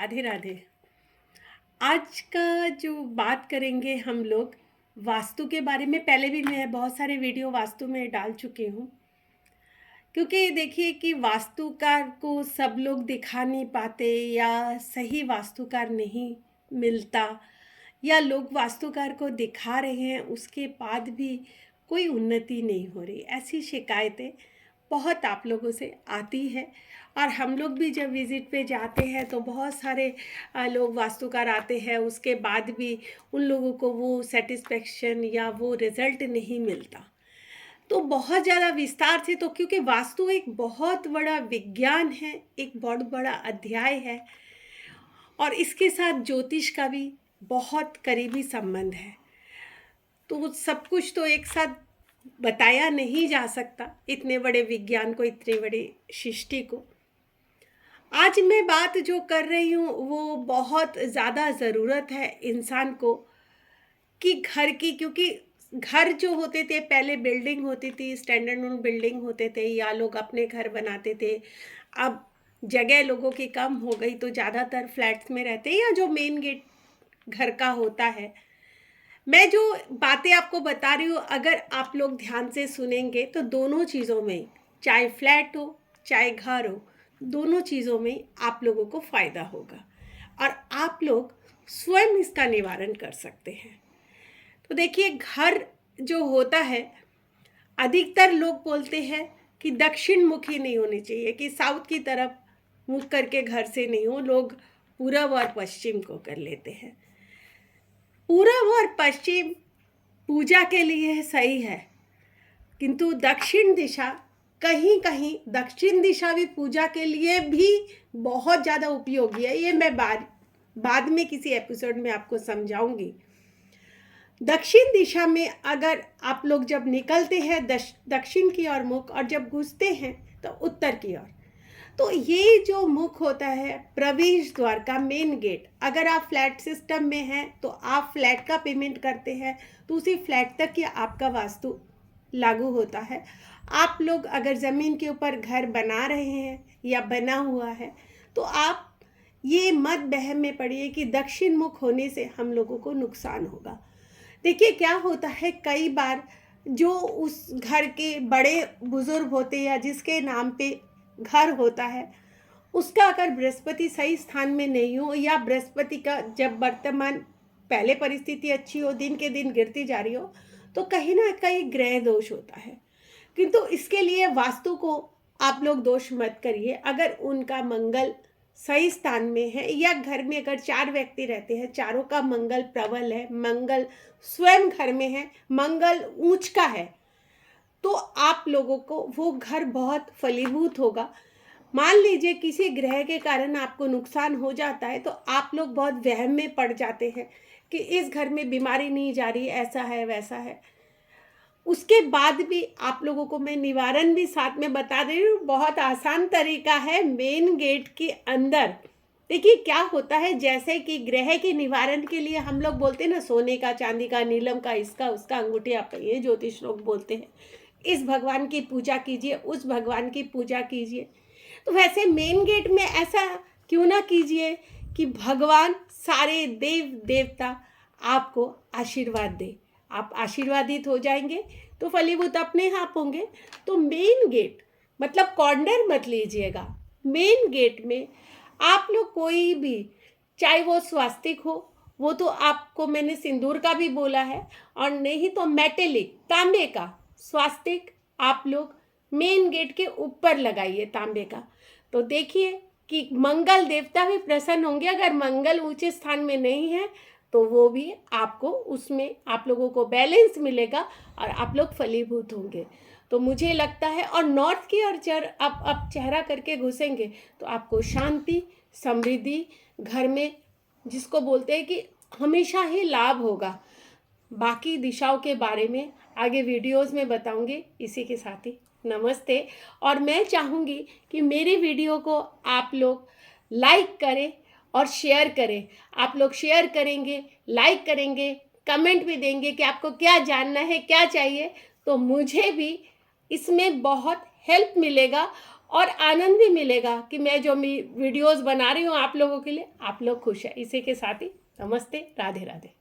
राधे राधे। आज का जो बात करेंगे हम लोग वास्तु के बारे में। पहले भी मैं बहुत सारे वीडियो वास्तु में डाल चुकी हूँ, क्योंकि देखिए कि वास्तुकार को सब लोग दिखा नहीं पाते, या सही वास्तुकार नहीं मिलता, या लोग वास्तुकार को दिखा रहे हैं उसके बाद भी कोई उन्नति नहीं हो रही। ऐसी शिकायतें बहुत आप लोगों से आती है। और हम लोग भी जब विज़िट पे जाते हैं तो बहुत सारे लोग वास्तुकार आते हैं, उसके बाद भी उन लोगों को वो सेटिस्फेक्शन या वो रिज़ल्ट नहीं मिलता। तो बहुत ज़्यादा विस्तार से, तो क्योंकि वास्तु एक बहुत बड़ा विज्ञान है, एक बहुत बड़ा अध्याय है, और इसके साथ ज्योतिष का भी बहुत करीबी संबंध है। तो सब कुछ तो एक साथ बताया नहीं जा सकता, इतने बड़े विज्ञान को, इतनी बड़ी सृष्टि को। आज मैं बात जो कर रही हूँ वो बहुत ज़्यादा ज़रूरत है इंसान को कि घर की, क्योंकि घर जो होते थे पहले, बिल्डिंग होती थी, स्टैंडर्ड बिल्डिंग होते थे, या लोग अपने घर बनाते थे। अब जगह लोगों की कम हो गई तो ज़्यादातर फ्लैट्स में रहते हैं, या जो मेन गेट घर का होता है। मैं जो बातें आपको बता रही हूँ, अगर आप लोग ध्यान से सुनेंगे तो दोनों चीज़ों में, चाहे फ्लैट हो चाहे घर हो, दोनों चीज़ों में आप लोगों को फ़ायदा होगा, और आप लोग स्वयं इसका निवारण कर सकते हैं। तो देखिए, घर जो होता है, अधिकतर लोग बोलते हैं कि दक्षिण मुखी नहीं होनी चाहिए, कि साउथ की तरफ मुख करके घर से नहीं हो, लोग पूरब और पश्चिम को कर लेते हैं। पूरब और पश्चिम पूजा के लिए सही है, किंतु दक्षिण दिशा, कहीं कहीं दक्षिण दिशा भी पूजा के लिए भी बहुत ज़्यादा उपयोगी है। ये मैं बाद में किसी एपिसोड में आपको समझाऊंगी। दक्षिण दिशा में अगर आप लोग जब निकलते हैं दक्षिण की ओर मुख, और जब घुसते हैं तो उत्तर की ओर, तो ये जो मुख होता है प्रवेश द्वार का, मेन गेट। अगर आप फ्लैट सिस्टम में हैं तो आप फ्लैट का पेमेंट करते हैं, तो उसी फ्लैट तक ही आपका वास्तु लागू होता है। आप लोग अगर ज़मीन के ऊपर घर बना रहे हैं या बना हुआ है, तो आप ये मत बहम में पड़िए कि दक्षिण मुख होने से हम लोगों को नुकसान होगा। देखिए क्या होता है, कई बार जो उस घर के बड़े बुजुर्ग होते हैं या जिसके नाम पे घर होता है, उसका अगर बृहस्पति सही स्थान में नहीं हो, या बृहस्पति का जब वर्तमान पहले परिस्थिति अच्छी हो, दिन के दिन गिरती जा रही हो, तो कहीं ना कहीं ग्रह दोष होता है। किंतु इसके लिए वास्तु को आप लोग दोष मत करिए। अगर उनका मंगल सही स्थान में है, या घर में अगर 4 व्यक्ति रहते हैं, चारों का मंगल प्रबल है, मंगल स्वयं घर में है, मंगल ऊंच का है, तो आप लोगों को वो घर बहुत फलीभूत होगा। मान लीजिए किसी ग्रह के कारण आपको नुकसान हो जाता है, तो आप लोग बहुत वहम में पड़ जाते हैं कि इस घर में बीमारी नहीं जा रही, ऐसा है वैसा है। उसके बाद भी आप लोगों को मैं निवारण भी साथ में बता दे रही हूँ। बहुत आसान तरीका है। मेन गेट के अंदर देखिए क्या होता है, जैसे कि ग्रह के निवारण के लिए हम लोग बोलते हैं ना, सोने का, चांदी का, नीलम का, इसका उसका अंगूठी, आप ये ज्योतिष लोग बोलते हैं, इस भगवान की पूजा कीजिए, उस भगवान की पूजा कीजिए। तो वैसे मेन गेट में ऐसा क्यों ना कीजिए कि भगवान, सारे देव देवता आपको आशीर्वाद दे, आप आशीर्वादित हो जाएंगे, तो फलीभूत अपने आप होंगे। तो मेन गेट मतलब कॉर्नर मत लीजिएगा। मेन गेट में आप लोग कोई भी, चाहे वो स्वास्तिक हो, वो तो आपको मैंने सिंदूर का भी बोला है, और नहीं तो मेटेलिक तांबे का स्वास्तिक आप लोग मेन गेट के ऊपर लगाइए, तांबे का। तो देखिए कि मंगल देवता भी प्रसन्न होंगे। अगर मंगल ऊंचे स्थान में नहीं है तो वो भी आपको, उसमें आप लोगों को बैलेंस मिलेगा और आप लोग फलीभूत होंगे। तो मुझे लगता है, और नॉर्थ की ओर आप चेहरा करके घुसेंगे तो आपको शांति, समृद्धि घर में, जिसको बोलते हैं कि हमेशा ही लाभ होगा। बाकी दिशाओं के बारे में आगे वीडियोस में बताऊंगी। इसी के साथ ही नमस्ते। और मैं चाहूँगी कि मेरी वीडियो को आप लोग लाइक करें और शेयर करें। आप लोग शेयर करेंगे, लाइक करेंगे, कमेंट भी देंगे कि आपको क्या जानना है, क्या चाहिए, तो मुझे भी इसमें बहुत हेल्प मिलेगा। और आनंद भी मिलेगा कि मैं जो वीडियोस बना रही हूँ आप लोगों के लिए, आप लोग खुश हैं। इसी के साथ ही नमस्ते, राधे राधे।